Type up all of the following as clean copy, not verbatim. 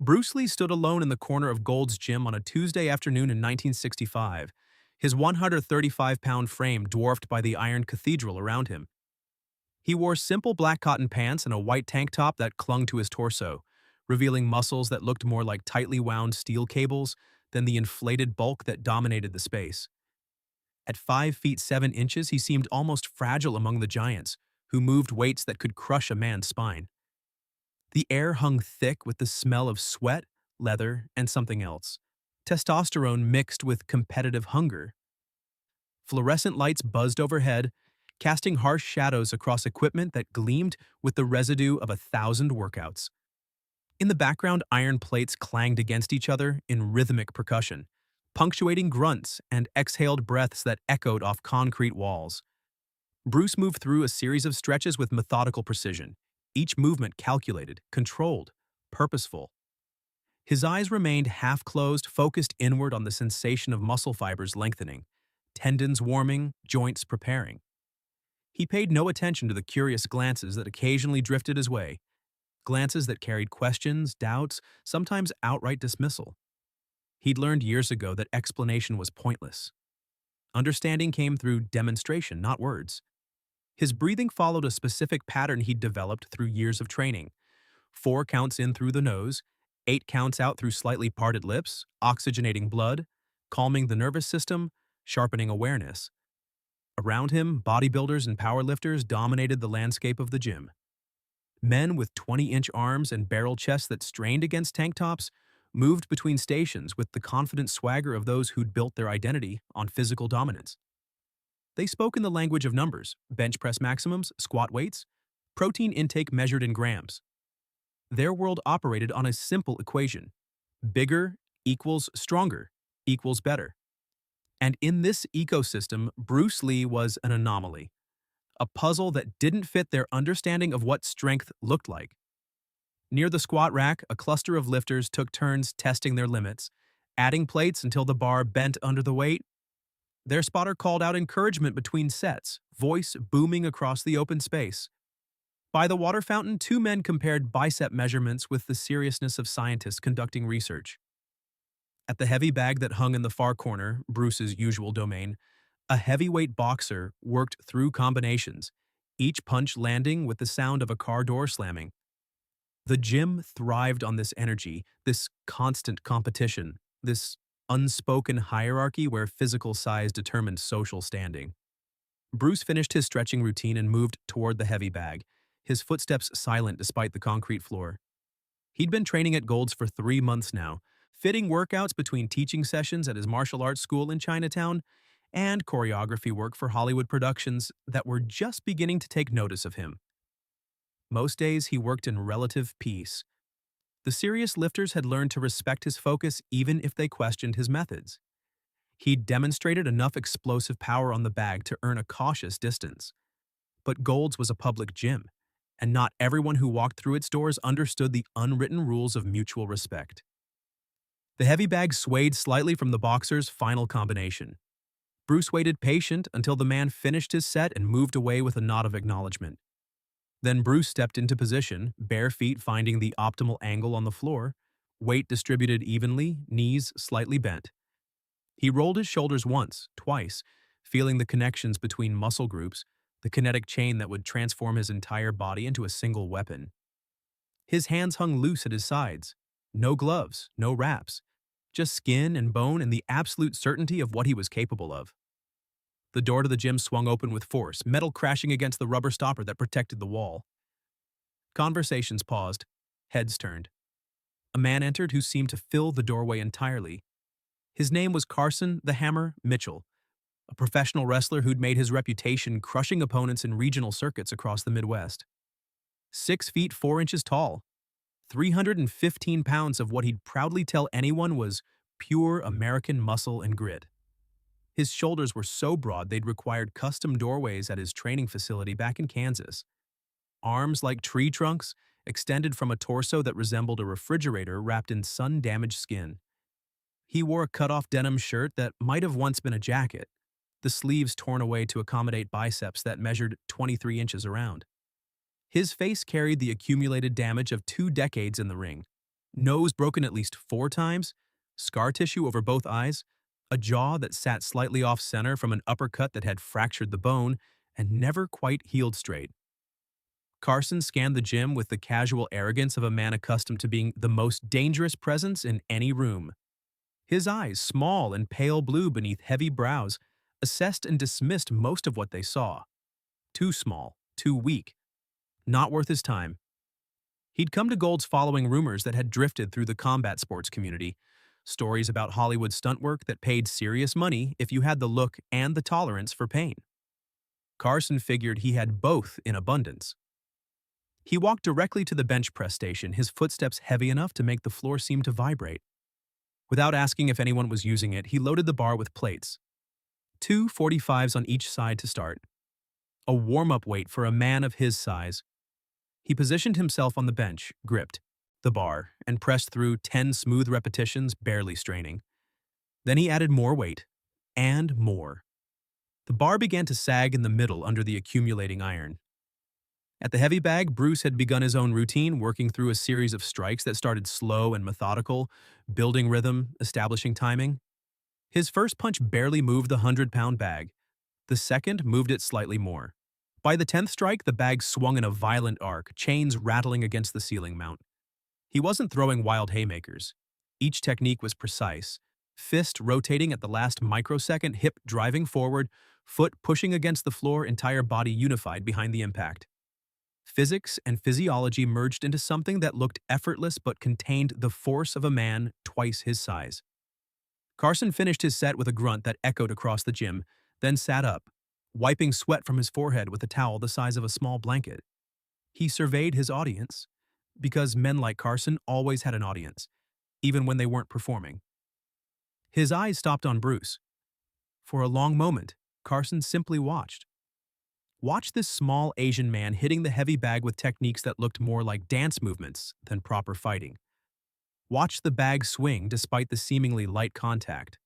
Bruce Lee stood alone in the corner of Gold's Gym on a Tuesday afternoon in 1965, his 135-pound frame dwarfed by the iron cathedral around him. He wore simple black cotton pants and a white tank top that clung to his torso, revealing muscles that looked more like tightly wound steel cables than the inflated bulk that dominated the space. At 5 feet 7 inches, he seemed almost fragile among the giants, who moved weights that could crush a man's spine. The air hung thick with the smell of sweat, leather, and something else. Testosterone mixed with competitive hunger. Fluorescent lights buzzed overhead, casting harsh shadows across equipment that gleamed with the residue of 1,000 workouts. In the background, iron plates clanged against each other in rhythmic percussion, punctuating grunts and exhaled breaths that echoed off concrete walls. Bruce moved through a series of stretches with methodical precision, each movement calculated, controlled, purposeful. His eyes remained half-closed, focused inward on the sensation of muscle fibers lengthening, tendons warming, joints preparing. He paid no attention to the curious glances that occasionally drifted his way, glances that carried questions, doubts, sometimes outright dismissal. He'd learned years ago that explanation was pointless. Understanding came through demonstration, not words. His breathing followed a specific pattern he'd developed through years of training. 4 counts in through the nose, 8 counts out through slightly parted lips, oxygenating blood, calming the nervous system, sharpening awareness. Around him, bodybuilders and powerlifters dominated the landscape of the gym. Men with 20-inch arms and barrel chests that strained against tank tops moved between stations with the confident swagger of those who'd built their identity on physical dominance. They spoke in the language of numbers, bench press maximums, squat weights, protein intake measured in grams. Their world operated on a simple equation: bigger equals stronger equals better. And in this ecosystem, Bruce Lee was an anomaly, a puzzle that didn't fit their understanding of what strength looked like. Near the squat rack, a cluster of lifters took turns testing their limits, adding plates until the bar bent under the weight. Their spotter called out encouragement between sets, voice booming across the open space. By the water fountain, 2 men compared bicep measurements with the seriousness of scientists conducting research. At the heavy bag that hung in the far corner, Bruce's usual domain, a heavyweight boxer worked through combinations, each punch landing with the sound of a car door slamming. The gym thrived on this energy, this constant competition, this unspoken hierarchy where physical size determined social standing. Bruce finished his stretching routine and moved toward the heavy bag, his footsteps silent despite the concrete floor. He'd been training at Gold's for 3 months now, fitting workouts between teaching sessions at his martial arts school in Chinatown and choreography work for Hollywood productions that were just beginning to take notice of him. Most days he worked in relative peace. The serious lifters had learned to respect his focus even if they questioned his methods. He'd demonstrated enough explosive power on the bag to earn a cautious distance. But Gold's was a public gym, and not everyone who walked through its doors understood the unwritten rules of mutual respect. The heavy bag swayed slightly from the boxer's final combination. Bruce waited patient until the man finished his set and moved away with a nod of acknowledgement. Then Bruce stepped into position, bare feet finding the optimal angle on the floor, weight distributed evenly, knees slightly bent. He rolled his shoulders once, twice, feeling the connections between muscle groups, the kinetic chain that would transform his entire body into a single weapon. His hands hung loose at his sides. No gloves, no wraps, just skin and bone and the absolute certainty of what he was capable of. The door to the gym swung open with force, metal crashing against the rubber stopper that protected the wall. Conversations paused, heads turned. A man entered who seemed to fill the doorway entirely. His name was Carson the Hammer Mitchell, a professional wrestler who'd made his reputation crushing opponents in regional circuits across the Midwest. 6 feet 4 inches tall, 315 pounds of what he'd proudly tell anyone was pure American muscle and grit. His shoulders were so broad they'd required custom doorways at his training facility back in Kansas. Arms like tree trunks extended from a torso that resembled a refrigerator wrapped in sun-damaged skin. He wore a cut-off denim shirt that might have once been a jacket, the sleeves torn away to accommodate biceps that measured 23 inches around. His face carried the accumulated damage of 2 decades in the ring. nose broken at least 4 times, scar tissue over both eyes, a jaw that sat slightly off center from an uppercut that had fractured the bone, and never quite healed straight. Carson scanned the gym with the casual arrogance of a man accustomed to being the most dangerous presence in any room. His eyes, small and pale blue beneath heavy brows, assessed and dismissed most of what they saw. Too small, too weak, not worth his time. He'd come to Gold's following rumors that had drifted through the combat sports community, stories about Hollywood stunt work that paid serious money if you had the look and the tolerance for pain. Carson figured he had both in abundance. He walked directly to the bench press station, his footsteps heavy enough to make the floor seem to vibrate. Without asking if anyone was using it, he loaded the bar with plates. 2 45s on each side to start. A warm-up weight for a man of his size. He positioned himself on the bench, gripped the bar, and pressed through 10 smooth repetitions, barely straining. Then he added more weight, and more. The bar began to sag in the middle under the accumulating iron. At the heavy bag, Bruce had begun his own routine, working through a series of strikes that started slow and methodical, building rhythm, establishing timing. His first punch barely moved the 100-pound bag. The second moved it slightly more. By the 10th strike, the bag swung in a violent arc, chains rattling against the ceiling mount. He wasn't throwing wild haymakers. Each technique was precise. Fist rotating at the last microsecond, hip driving forward, foot pushing against the floor, entire body unified behind the impact. Physics and physiology merged into something that looked effortless but contained the force of a man twice his size. Carson finished his set with a grunt that echoed across the gym, then sat up, wiping sweat from his forehead with a towel the size of a small blanket. He surveyed his audience, because men like Carson always had an audience, even when they weren't performing. His eyes stopped on Bruce. For a long moment, Carson simply watched. Watch this small Asian man hitting the heavy bag with techniques that looked more like dance movements than proper fighting. Watched the bag swing despite the seemingly light contact.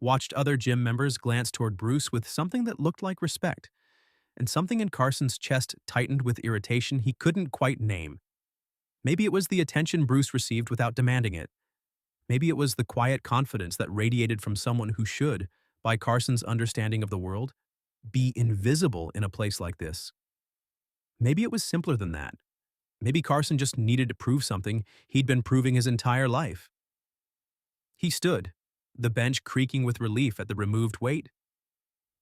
Watched other gym members glance toward Bruce with something that looked like respect, and something in Carson's chest tightened with irritation he couldn't quite name. Maybe it was the attention Bruce received without demanding it. Maybe it was the quiet confidence that radiated from someone who should, by Carson's understanding of the world, be invisible in a place like this. Maybe it was simpler than that. Maybe Carson just needed to prove something he'd been proving his entire life. He stood, the bench creaking with relief at the removed weight.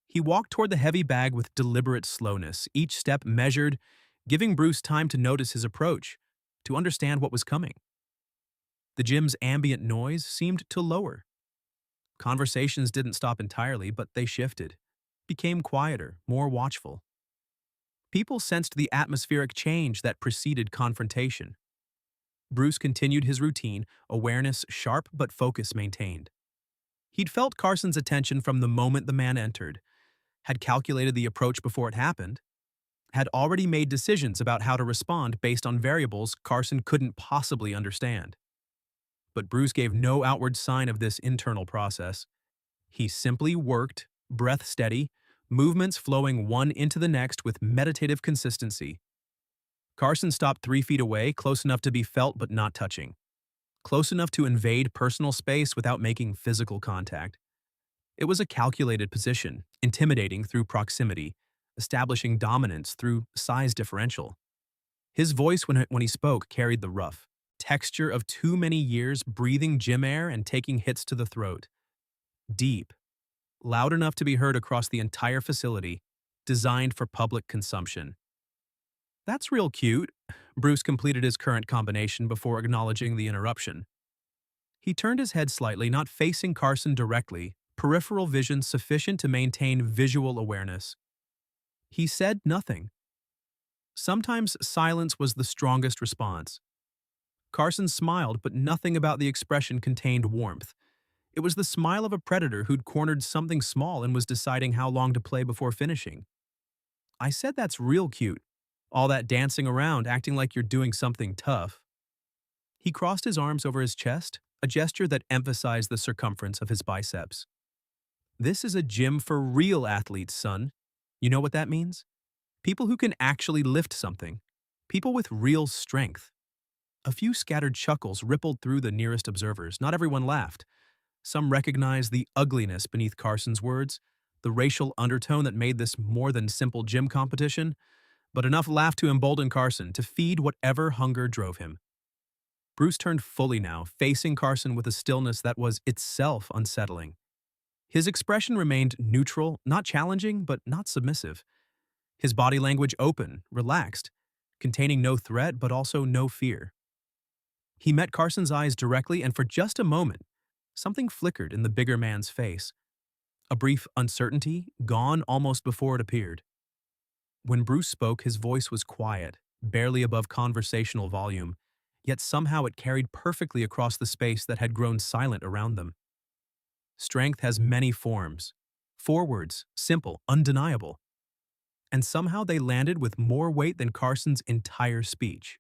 He walked toward the heavy bag with deliberate slowness, each step measured, giving Bruce time to notice his approach, to understand what was coming. The gym's ambient noise seemed to lower. Conversations didn't stop entirely, but they shifted, became quieter, more watchful. People sensed the atmospheric change that preceded confrontation. Bruce continued his routine, awareness sharp but focus maintained. He'd felt Carson's attention from the moment the man entered, had calculated the approach before it happened, had already made decisions about how to respond based on variables Carson couldn't possibly understand. But Bruce gave no outward sign of this internal process. He simply worked, breath steady, movements flowing one into the next with meditative consistency. Carson stopped 3 feet away, close enough to be felt but not touching. Close enough to invade personal space without making physical contact. It was a calculated position, intimidating through proximity, establishing dominance through size differential. His voice when he spoke carried the rough texture of too many years breathing gym air and taking hits to the throat. Deep, loud enough to be heard across the entire facility, designed for public consumption. "That's real cute." Bruce completed his current combination before acknowledging the interruption. He turned his head slightly, not facing Carson directly, peripheral vision sufficient to maintain visual awareness. He said nothing. Sometimes silence was the strongest response. Carson smiled, but nothing about the expression contained warmth. It was the smile of a predator who'd cornered something small and was deciding how long to play before finishing. "I said that's real cute. All that dancing around, acting like you're doing something tough." He crossed his arms over his chest, a gesture that emphasized the circumference of his biceps. "This is a gym for real athletes, son. You know what that means? People who can actually lift something. People with real strength." A few scattered chuckles rippled through the nearest observers. Not everyone laughed. Some recognized the ugliness beneath Carson's words, the racial undertone that made this more than simple gym competition, but enough laughed to embolden Carson to feed whatever hunger drove him. Bruce turned fully now, facing Carson with a stillness that was itself unsettling. His expression remained neutral, not challenging, but not submissive. His body language open, relaxed, containing no threat but also no fear. He met Carson's eyes directly, and for just a moment, something flickered in the bigger man's face. A brief uncertainty, gone almost before it appeared. When Bruce spoke, his voice was quiet, barely above conversational volume, yet somehow it carried perfectly across the space that had grown silent around them. Strength has many forms. 4 words, simple, undeniable. And somehow they landed with more weight than Carson's entire speech.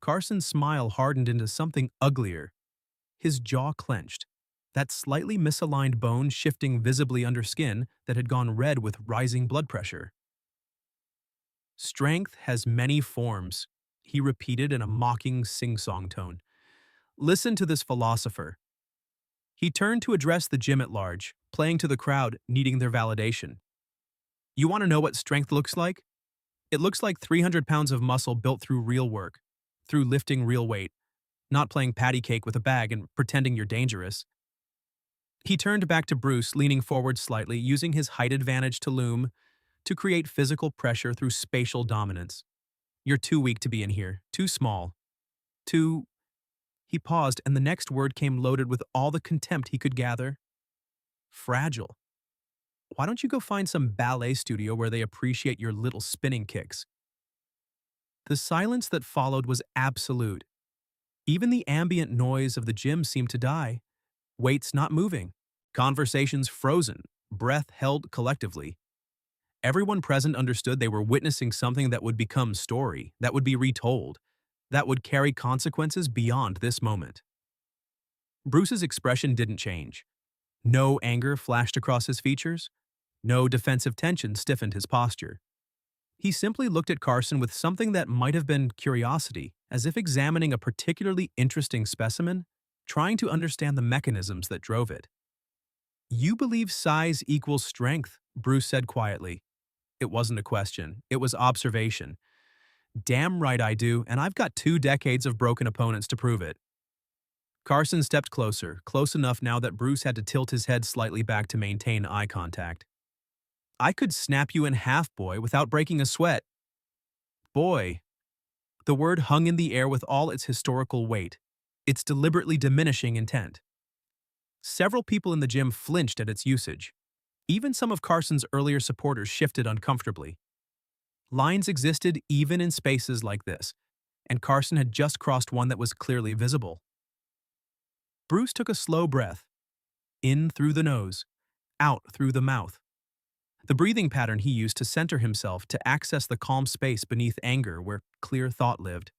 Carson's smile hardened into something uglier. His jaw clenched, that slightly misaligned bone shifting visibly under skin that had gone red with rising blood pressure. Strength has many forms, he repeated in a mocking sing-song tone. Listen to this philosopher. He turned to address the gym at large, playing to the crowd, needing their validation. You want to know what strength looks like? It looks like 300 pounds of muscle built through real work, through lifting real weight, not playing patty cake with a bag and pretending you're dangerous. He turned back to Bruce, leaning forward slightly, using his height advantage to loom, to create physical pressure through spatial dominance. You're too weak to be in here, too small, too... He paused, and the next word came loaded with all the contempt he could gather. Fragile. Why don't you go find some ballet studio where they appreciate your little spinning kicks? The silence that followed was absolute. Even the ambient noise of the gym seemed to die. Weights not moving, conversations frozen, breath held collectively. Everyone present understood they were witnessing something that would become story, that would be retold, that would carry consequences beyond this moment. Bruce's expression didn't change. No anger flashed across his features. No defensive tension stiffened his posture. He simply looked at Carson with something that might have been curiosity, as if examining a particularly interesting specimen, trying to understand the mechanisms that drove it. You believe size equals strength, Bruce said quietly. It wasn't a question, it was observation. Damn right I do, and I've got 2 decades of broken opponents to prove it. Carson stepped closer, close enough now that Bruce had to tilt his head slightly back to maintain eye contact. I could snap you in half, boy, without breaking a sweat. Boy. The word hung in the air with all its historical weight, its deliberately diminishing intent. Several people in the gym flinched at its usage. Even some of Carson's earlier supporters shifted uncomfortably. Lines existed even in spaces like this, and Carson had just crossed one that was clearly visible. Bruce took a slow breath, in through the nose, out through the mouth. The breathing pattern he used to center himself to access the calm space beneath anger where clear thought lived.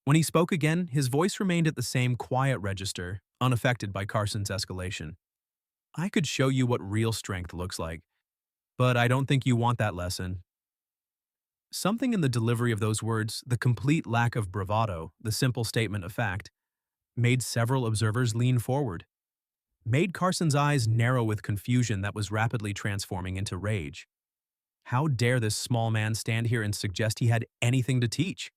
When he spoke again, his voice remained at the same quiet register, unaffected by Carson's escalation. I could show you what real strength looks like, but I don't think you want that lesson. Something in the delivery of those words, the complete lack of bravado, the simple statement of fact, made several observers lean forward, made Carson's eyes narrow with confusion that was rapidly transforming into rage. How dare this small man stand here and suggest he had anything to teach?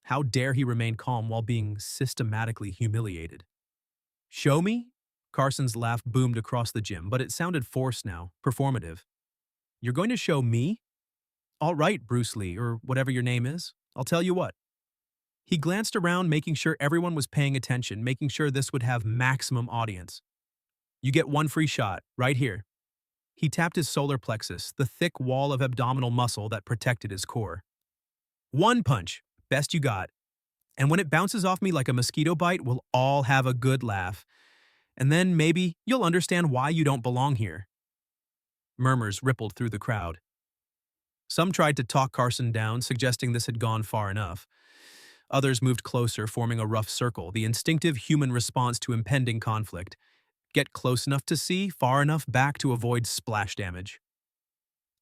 How dare he remain calm while being systematically humiliated? Show me? Carson's laugh boomed across the gym, but it sounded forced now, performative. You're going to show me? All right, Bruce Lee, or whatever your name is. I'll tell you what. He glanced around, making sure everyone was paying attention, making sure this would have maximum audience. You get one free shot, right here. He tapped his solar plexus, the thick wall of abdominal muscle that protected his core. One punch, best you got. And when it bounces off me like a mosquito bite, we'll all have a good laugh. And then maybe you'll understand why you don't belong here. Murmurs rippled through the crowd. Some tried to talk Carson down, suggesting this had gone far enough. Others moved closer, forming a rough circle, the instinctive human response to impending conflict. Get close enough to see, far enough back to avoid splash damage.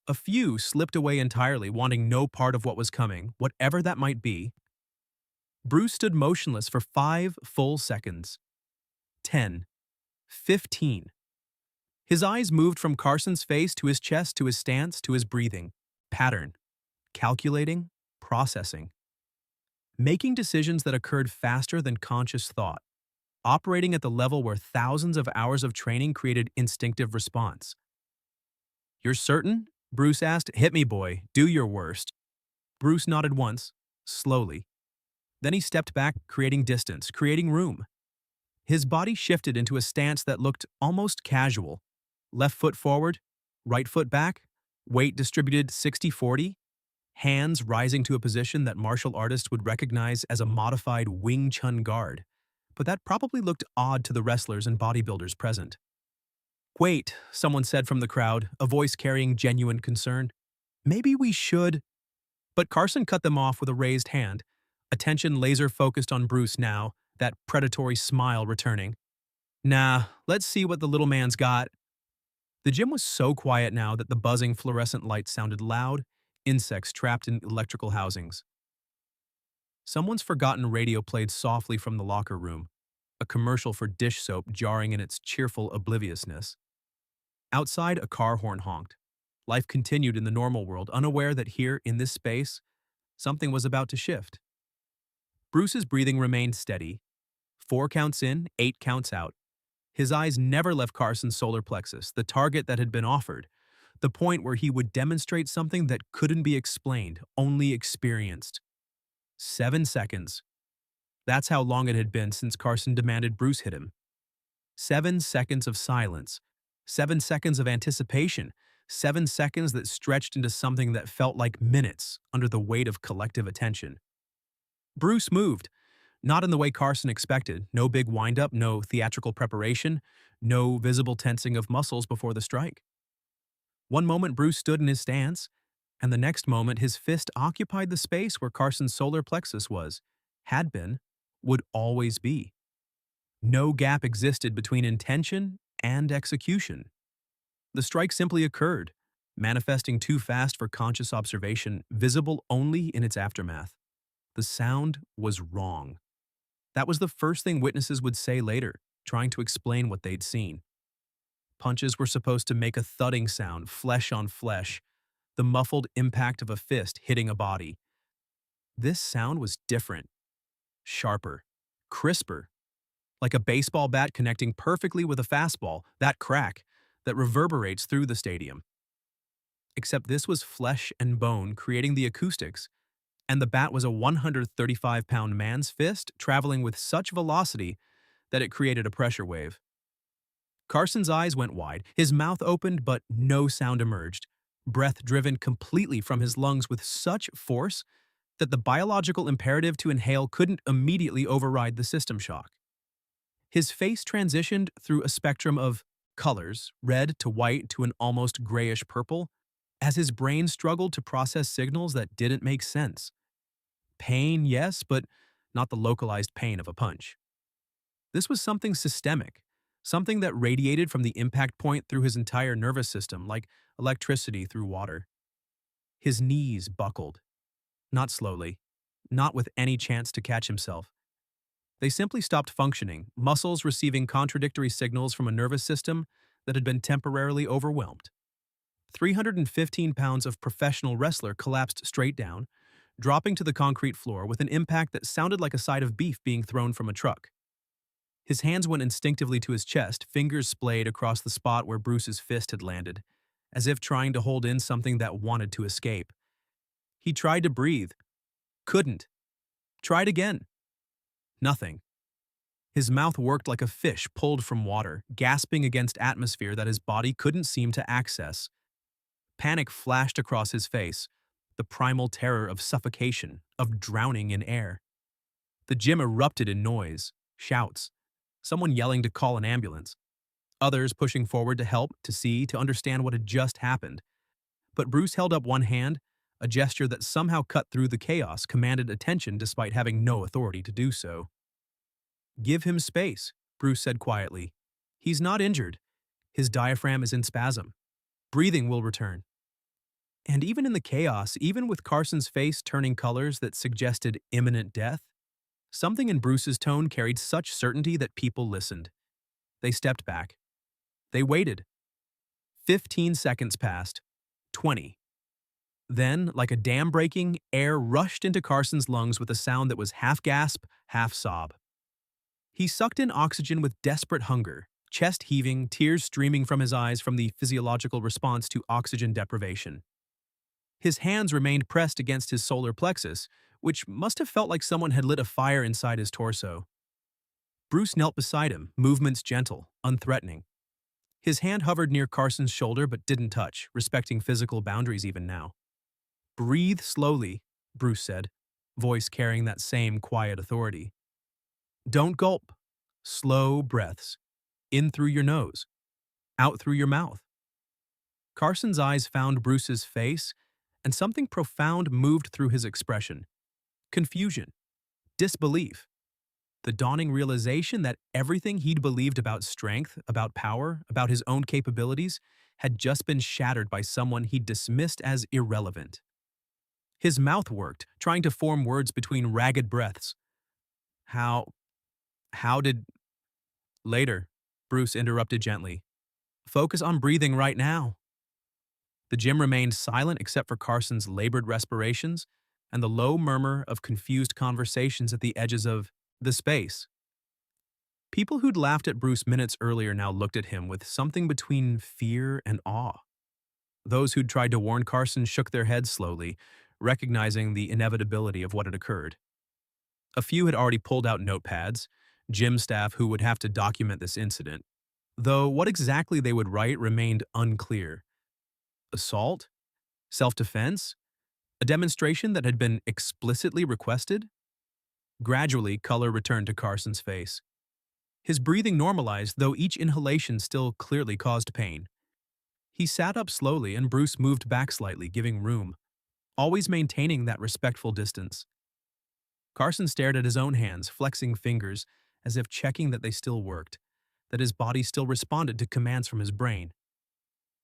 A few slipped away entirely, wanting no part of what was coming, whatever that might be. Bruce stood motionless for 5 full seconds. 10. 15. His eyes moved from Carson's face to his chest to his stance to his breathing. Pattern. Calculating. Processing. Making decisions that occurred faster than conscious thought. Operating at the level where thousands of hours of training created instinctive response. "You're certain?" Bruce asked. "Hit me, boy. Do your worst." Bruce nodded once, slowly. Then he stepped back, creating distance, creating room. His body shifted into a stance that looked almost casual. Left foot forward, right foot back, weight distributed 60-40, hands rising to a position that martial artists would recognize as a modified Wing Chun guard. But that probably looked odd to the wrestlers and bodybuilders present. "Wait," someone said from the crowd, a voice carrying genuine concern. "Maybe we should—" But Carson cut them off with a raised hand, attention laser-focused on Bruce now, that predatory smile returning. "Nah, let's see what the little man's got." The gym was so quiet now that the buzzing fluorescent lights sounded loud, insects trapped in electrical housings. Someone's forgotten radio played softly from the locker room, a commercial for dish soap jarring in its cheerful obliviousness. Outside, a car horn honked. Life continued in the normal world, unaware that here, in this space, something was about to shift. Bruce's breathing remained steady. 4 counts in, 8 counts out. His eyes never left Carson's solar plexus, the target that had been offered, the point where he would demonstrate something that couldn't be explained, only experienced. 7 seconds. That's how long it had been since Carson demanded Bruce hit him. 7 seconds of silence. 7 seconds of anticipation. 7 seconds that stretched into something that felt like minutes under the weight of collective attention. Bruce moved, not in the way Carson expected. No big wind-up, no theatrical preparation, no visible tensing of muscles before the strike. One moment Bruce stood in his stance, and the next moment his fist occupied the space where Carson's solar plexus was, had been, would always be. No gap existed between intention and execution. The strike simply occurred, manifesting too fast for conscious observation, visible only in its aftermath. The sound was wrong. That was the first thing witnesses would say later, trying to explain what they'd seen. Punches were supposed to make a thudding sound, flesh on flesh, the muffled impact of a fist hitting a body. This sound was different, sharper, crisper, like a baseball bat connecting perfectly with a fastball, that crack that reverberates through the stadium. Except this was flesh and bone creating the acoustics, and the bat was a 135-pound man's fist traveling with such velocity that it created a pressure wave. Carson's eyes went wide, his mouth opened, but no sound emerged, breath driven completely from his lungs with such force that the biological imperative to inhale couldn't immediately override the system shock. His face transitioned through a spectrum of colors, red to white to an almost grayish purple, as his brain struggled to process signals that didn't make sense. Pain, yes, but not the localized pain of a punch. This was something systemic, something that radiated from the impact point through his entire nervous system like electricity through water. His knees buckled. Not slowly, not with any chance to catch himself. They simply stopped functioning, muscles receiving contradictory signals from a nervous system that had been temporarily overwhelmed. 315 pounds of professional wrestler collapsed straight down, dropping to the concrete floor with an impact that sounded like a side of beef being thrown from a truck. His hands went instinctively to his chest, fingers splayed across the spot where Bruce's fist had landed, as if trying to hold in something that wanted to escape. He tried to breathe. Couldn't. Tried again. Nothing. His mouth worked like a fish pulled from water, gasping against atmosphere that his body couldn't seem to access. Panic flashed across his face, the primal terror of suffocation, of drowning in air. The gym erupted in noise, shouts, someone yelling to call an ambulance, others pushing forward to help, to see, to understand what had just happened. But Bruce held up one hand, a gesture that somehow cut through the chaos, commanded attention despite having no authority to do so. "Give him space," Bruce said quietly. "He's not injured. His diaphragm is in spasm. Breathing will return." And even in the chaos, even with Carson's face turning colors that suggested imminent death, Something in Bruce's tone carried such certainty that people listened. They stepped back. They waited. 15 seconds passed. 20. Then, like a dam breaking, air rushed into Carson's lungs with a sound that was half gasp, half sob. He sucked in oxygen with desperate hunger, chest heaving, tears streaming from his eyes from the physiological response to oxygen deprivation. His hands remained pressed against his solar plexus, which must have felt like someone had lit a fire inside his torso. Bruce knelt beside him, movements gentle, unthreatening. His hand hovered near Carson's shoulder but didn't touch, respecting physical boundaries even now. "Breathe slowly," Bruce said, voice carrying that same quiet authority. "Don't gulp. Slow breaths. In through your nose. Out through your mouth." Carson's eyes found Bruce's face, and something profound moved through his expression. Confusion. Disbelief. The dawning realization that everything he'd believed about strength, about power, about his own capabilities, had just been shattered by someone he'd dismissed as irrelevant. His mouth worked, trying to form words between ragged breaths. How did... Later, Bruce interrupted gently. "Focus on breathing right now." The gym remained silent except for Carson's labored respirations and the low murmur of confused conversations at the edges of the space. People who'd laughed at Bruce minutes earlier now looked at him with something between fear and awe. Those who'd tried to warn Carson shook their heads slowly, recognizing the inevitability of what had occurred. A few had already pulled out notepads, gym staff who would have to document this incident, though what exactly they would write remained unclear. Assault? Self-defense? A demonstration that had been explicitly requested? Gradually, color returned to Carson's face. His breathing normalized, though each inhalation still clearly caused pain. He sat up slowly and Bruce moved back slightly, giving room, always maintaining that respectful distance. Carson stared at his own hands, flexing fingers, as if checking that they still worked, that his body still responded to commands from his brain.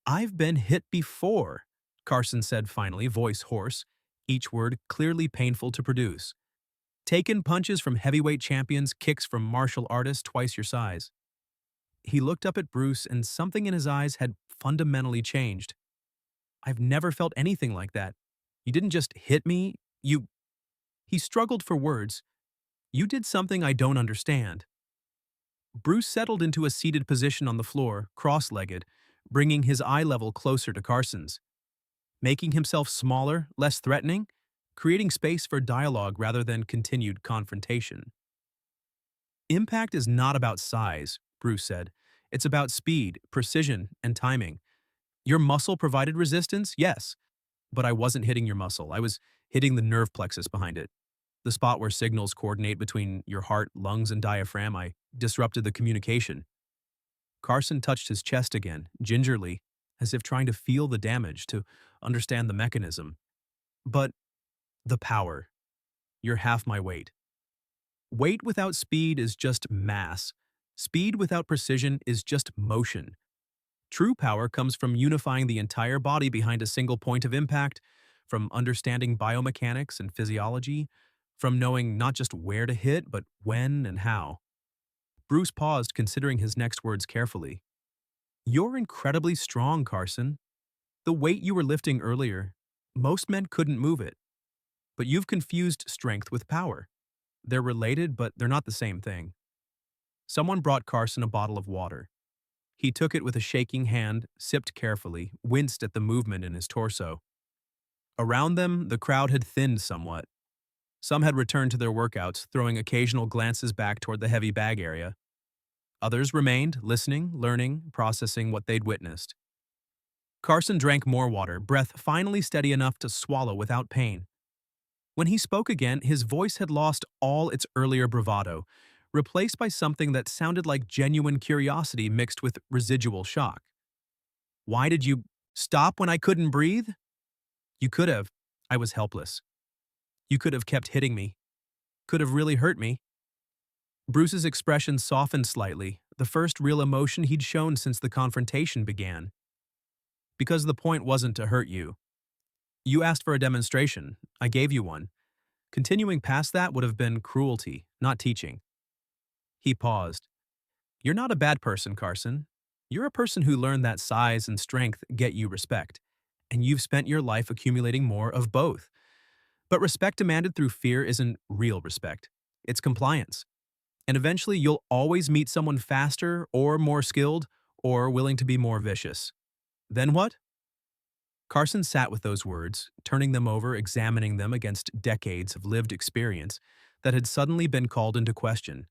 "I've been hit before," Carson said finally, voice hoarse, each word clearly painful to produce. "Taken punches from heavyweight champions, kicks from martial artists twice your size." He looked up at Bruce and something in his eyes had fundamentally changed. "I've never felt anything like that. You didn't just hit me, you..." He struggled for words. "You did something I don't understand." Bruce settled into a seated position on the floor, cross-legged, bringing his eye level closer to Carson's. Making himself smaller, less threatening, creating space for dialogue rather than continued confrontation. "Impact is not about size," Bruce said. "It's about speed, precision, and timing. Your muscle provided resistance, yes, but I wasn't hitting your muscle. I was hitting the nerve plexus behind it. The spot where signals coordinate between your heart, lungs, and diaphragm. I disrupted the communication." Carson touched his chest again, gingerly, as if trying to feel the damage, to understand the mechanism. "But the power. You're half my weight." "Weight without speed is just mass. Speed without precision is just motion. True power comes from unifying the entire body behind a single point of impact, from understanding biomechanics and physiology, from knowing not just where to hit, but when and how." Bruce paused, considering his next words carefully. "You're incredibly strong, Carson. The weight you were lifting earlier, most men couldn't move it. But you've confused strength with power. They're related, but they're not the same thing." Someone brought Carson a bottle of water. He took it with a shaking hand, sipped carefully, winced at the movement in his torso. Around them, the crowd had thinned somewhat. Some had returned to their workouts, throwing occasional glances back toward the heavy bag area. Others remained, listening, learning, processing what they'd witnessed. Carson drank more water, breath finally steady enough to swallow without pain. When he spoke again, his voice had lost all its earlier bravado, replaced by something that sounded like genuine curiosity mixed with residual shock. "Why did you stop when I couldn't breathe?" "You could have. I was helpless. You could have kept hitting me. Could have really hurt me." Bruce's expression softened slightly, the first real emotion he'd shown since the confrontation began. "Because the point wasn't to hurt you. You asked for a demonstration. I gave you one. Continuing past that would have been cruelty, not teaching. He paused. You're not a bad person, Carson. You're a person who learned that size and strength get you respect, and you've spent your life accumulating more of both. But respect demanded through fear isn't real respect. It's compliance. And eventually you'll always meet someone faster or more skilled or willing to be more vicious. Then what? Carson sat with those words, turning them over, examining them against decades of lived experience that had suddenly been called into question.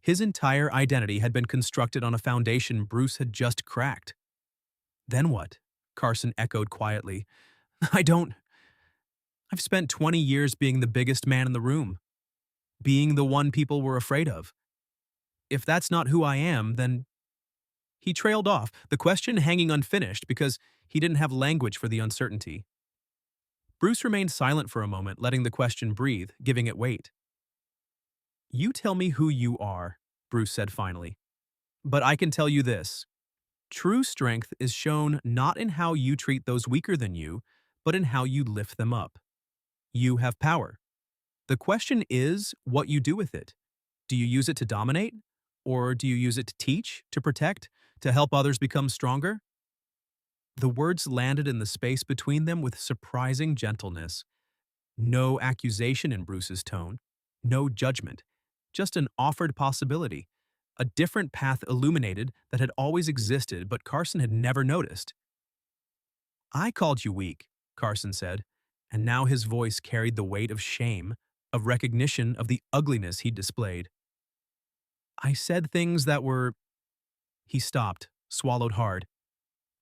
His entire identity had been constructed on a foundation Bruce had just cracked. Then what? Carson echoed quietly. I don't. I've spent 20 years being the biggest man in the room, being the one people were afraid of. If that's not who I am, then. He trailed off, the question hanging unfinished because he didn't have language for the uncertainty. Bruce remained silent for a moment, letting the question breathe, giving it weight. You tell me who you are, Bruce said finally. But I can tell you this. True strength is shown not in how you treat those weaker than you, but in how you lift them up. You have power. The question is what you do with it. Do you use it to dominate? Or do you use it to teach, to protect, to help others become stronger? The words landed in the space between them with surprising gentleness. No accusation in Bruce's tone, no judgment, just an offered possibility, a different path illuminated that had always existed but Carson had never noticed. I called you weak, Carson said, and now his voice carried the weight of shame, of recognition of the ugliness he'd displayed. I said things that were. He stopped, swallowed hard.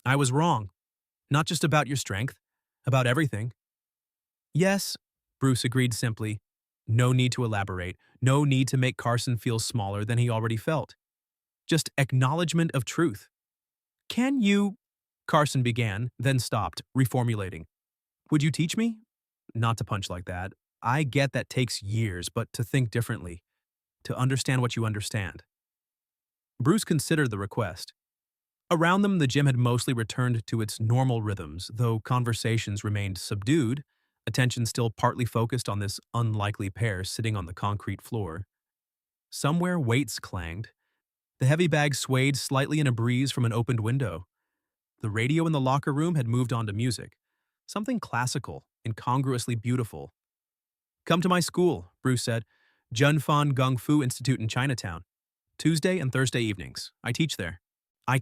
I was wrong. Not just about your strength, about everything. Yes, Bruce agreed simply. No need to elaborate, no need to make Carson feel smaller than he already felt. Just acknowledgement of truth. Can you? Carson began, then stopped, reformulating. Would you teach me? Not to punch like that. I get that takes years, but to think differently. To understand what you understand. Bruce considered the request. Around them, the gym had mostly returned to its normal rhythms, though conversations remained subdued, attention still partly focused on this unlikely pair sitting on the concrete floor. Somewhere weights clanged. The heavy bag swayed slightly in a breeze from an opened window. The radio in the locker room had moved on to music, something classical, incongruously beautiful. Come to my school, Bruce said, Junfan Gung Fu Institute in Chinatown. Tuesday and Thursday evenings. I teach there. I